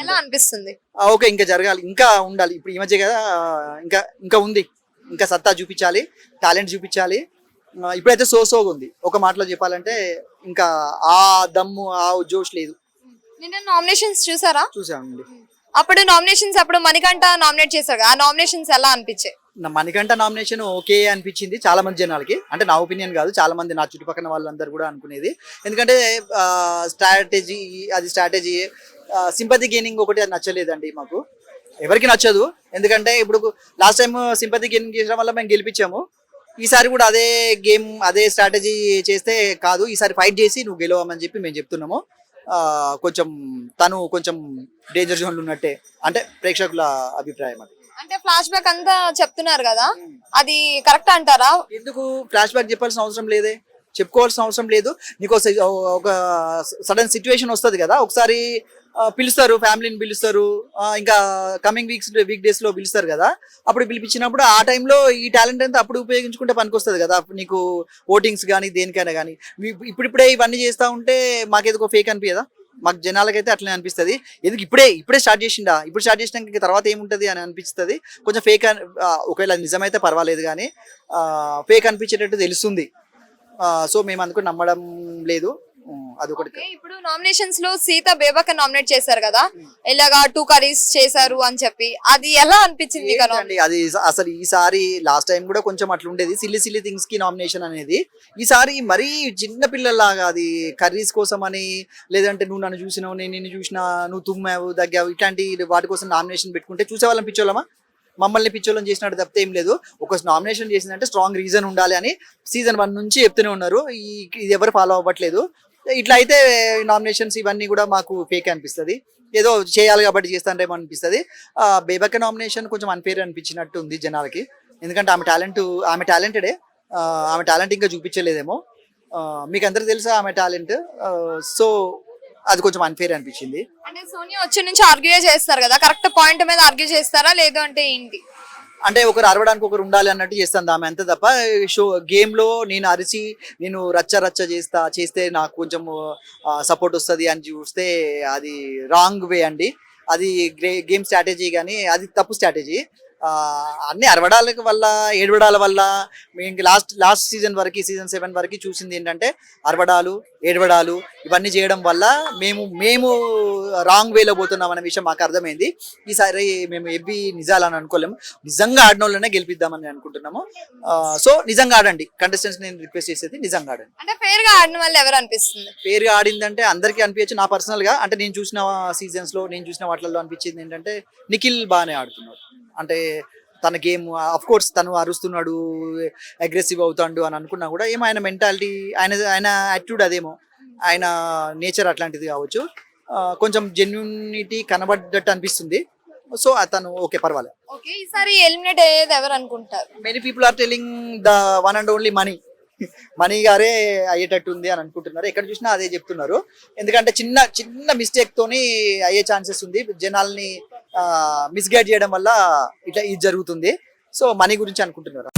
ఎలా అనిపిస్తుంది? ఓకే, ఇంకా జరగాలి, ఇంకా ఉండాలి. ఇప్పుడు ఈ మధ్య కదా, ఇంకా ఇంకా ఉంది, ఇంకా సత్తా చూపించాలి, టాలెంట్ చూపించాలి. ఇప్పుడైతే సోగా ఉంది. ఒక మాటలో చెప్పాలంటే ఇంకా ఆ దమ్ము, ఆ జోష్ లేదు. నిన్న నామినేషన్స్ చూసారా? చూసామండి. అప్పుడు నామినేషన్స్ అప్పుడు మణికంఠ నామినేట్ చేశారు కదా, ఆ నామినేషన్స్ ఎలా అనిపించాయి? నా మణికంఠ నామినేషన్ ఓకే అనిపించింది చాలా మంది జనాలకి. అంటే నా ఒపీనియన్ కాదు, చాలా మంది నా చుట్టుపక్కల వాళ్ళందరూ కూడా అనుకునేది. ఎందుకంటే స్ట్రాటజీ, అది స్ట్రాటజీ, సింపతి గెయినింగ్ ఒకటి అది నచ్చలేదండి మాకు, ఎవరికి నచ్చదు. ఎందుకంటే ఇప్పుడు లాస్ట్ టైం సింపతి గెయినింగ్ చేయడం వల్ల మేము గెలిపించాము. ఈసారి కూడా అదే గేమ్, అదే స్ట్రాటజీ చేస్తే కాదు, ఈసారి ఫైట్ చేసి నువ్వు గెలవమని చెప్పి మేము చెప్తున్నాము. కొంచెం తను కొంచెం డేంజర్ జోన్లు ఉన్నట్టే, అంటే ప్రేక్షకుల అభిప్రాయం అది. అంటే ఫ్లాష్ బ్యాక్ అంతా చెప్తున్నారు కదా, అది కరెక్ట్ అంటారా? ఎందుకు ఫ్లాష్ బ్యాక్ చెప్పాల్సిన అవసరం లేదే, చెప్పుకోవాల్సిన అవసరం లేదు. నీకు ఒక సడన్ సిచ్యువేషన్ వస్తుంది కదా, ఒకసారి పిలుస్తారు, ఫ్యామిలీని పిలుస్తారు, ఇంకా కమింగ్ వీక్ డేస్ లో పిలుస్తారు కదా. అప్పుడు పిలిపించినప్పుడు ఆ టైంలో ఈ టాలెంట్ అంతా అప్పుడు ఉపయోగించుకుంటే పనికొస్తుంది కదా, నీకు ఓటింగ్స్ కానీ దేనికైనా కానీ. ఇప్పుడిప్పుడే ఇవన్నీ చేస్తూ ఉంటే మాకేదో ఫేక్ అనిపించదా? మాకు జనాలకైతే అట్లనే అనిపిస్తుంది. ఎందుకు ఇప్పుడే స్టార్ట్ చేసిండా, ఇప్పుడు స్టార్ట్ చేసినాక తర్వాత ఏముంటుంది అని అనిపిస్తుంది. కొంచెం ఫేక్, ఒకవేళ నిజమైతే పర్వాలేదు, కానీ ఫేక్ అనిపించేటట్టు తెలుస్తుంది. సో మేము అందుకు నమ్మడం లేదు. అదొకటి. ఇప్పుడు నామినేషన్స్ లో సీత బేబక్క నామినేట్ చేశారు కదా, ఇలాగా 2 కర్రీస్ చేశారు అని చెప్పి, అది ఎలా అనిపించింది? అది అసలు ఈసారి లాస్ట్ టైం కూడా కొంచెం అట్లా ఉండేది, సిల్లీ థింగ్స్ కి నామినేషన్ అనేది. ఈసారి మరీ చిన్న పిల్లల్లాగా అది కర్రీస్ కోసం అని, లేదంటే నువ్వు నన్ను చూసినావు, నేను నిన్ను చూసినా, నువ్వు తుమ్మావు, దగ్గావు, ఇట్లాంటి వాటి కోసం నామినేషన్ పెట్టుకుంటే చూసేవాళ్ళం పిచ్చోళ్ళమా? మమ్మల్ని పిచ్చోళ్ళని చేసినట్టు తప్పితే ఏం లేదు. ఒక నామినేషన్ చేసిందంటే స్ట్రాంగ్ రీజన్ ఉండాలి అని సీజన్ 1 నుంచి చెప్తూనే ఉన్నారు. ఇది ఎవరు ఫాలో అవ్వట్లేదు. ఇట్లా అయితే నామినేషన్స్ ఇవన్నీ కూడా మాకు ఫేక్ అనిపిస్తుంది. ఏదో చేయాలి కాబట్టి చేస్తానేమో అనిపిస్తుంది. బేబక్క నామినేషన్ కొంచెం అన్ఫేర్ అనిపించినట్టు ఉంది జనాలకి. ఎందుకంటే ఆమె టాలెంటెడే, ఆమె టాలెంట్ ఇంకా చూపించలేదేమో. మీకు అందరికి తెలుసా ఆమె టాలెంట్. సో అది కొంచెం అన్ఫేర్ అనిపించింది. అంటే సోనియా వచ్చి నుంచి ఆర్గ్యూ చేస్తారు కదా, కరెక్ట్ పాయింట్ మీద ఆర్గ్యూ చేస్తారా, లేదు అంటే ఏంటి? అంటే ఒకరు అరవడానికి ఒకరు ఉండాలి అన్నట్టు చేస్తాను ఆమె, అంతే తప్ప గేమ్ లో నేను అరిచి నేను రచ్చ చేస్తే నాకు కొంచెం సపోర్ట్ వస్తుంది అని చూస్తే అది రాంగ్ వే అండి. అది గేమ్ స్ట్రాటజీ, కానీ అది తప్పు స్ట్రాటజీ. అన్ని అరవడాల వల్ల, ఏడవడాల వల్ల మేము లాస్ట్ సీజన్ 7 వరకు చూసింది ఏంటంటే అరవడాలు, ఏడవడాలు ఇవన్నీ చేయడం వల్ల మేము రాంగ్ వేలో పోతున్నాం అనే విషయం మాకు అర్థమైంది. ఈసారి మేము ఎవ్వి నిజాలని అనుకోలేము, నిజంగా ఆడిన వాళ్ళనే గెలిపిద్దామని అనుకుంటున్నాము. సో నిజంగా ఆడండి, కంటెస్టెంట్స్ నేను రిక్వెస్ట్ చేసేది నిజంగా ఆడండి. అంటే ఫేర్ గా ఆడిన వాళ్ళు ఎవరు అనిపిస్తుంది? ఫేర్ గా ఆడిందంటే అందరికీ అనిపించచ్చు. నా పర్సనల్ గా, అంటే నేను చూసిన సీజన్స్ లో, నేను చూసిన వాటిల్లో అనిపించింది ఏంటంటే నిఖిల్ బాగానే ఆడుతున్నాడు. అంటే తన గేమ్, అఫ్ కోర్స్ తను అరుస్తున్నాడు, అగ్రెసివ్ అవుతాడు అని అనుకున్నా కూడా ఏమో ఆయన మెంటాలిటీ, ఆయన యాటిట్యూడ్ అదేమో, ఆయన నేచర్ అట్లాంటిది కావచ్చు. కొంచెం జెన్యూనిటీ కనబడ్డట్టు అనిపిస్తుంది. సో అతను ఓకే, పర్వాలేదు. ఓకే, ఈసారి ఎలిమినేట్ అయ్యేది ఎవరు అనుకుంటారు? Many people are telling the one and only Mani గారే అయ్యేటట్టు ఉంది అని అనుకుంటున్నారు. ఎక్కడ చూసినా అదే చెప్తున్నారు. ఎందుకంటే చిన్న మిస్టేక్ తోని అయ్యే ఛాన్సెస్ ఉంది. జనాల్ని మిస్గైడ్ చేయడం వల్ల ఇట్లా ఇది జరుగుతుంది. సో మనీ గురించి అనుకుంటున్నారు.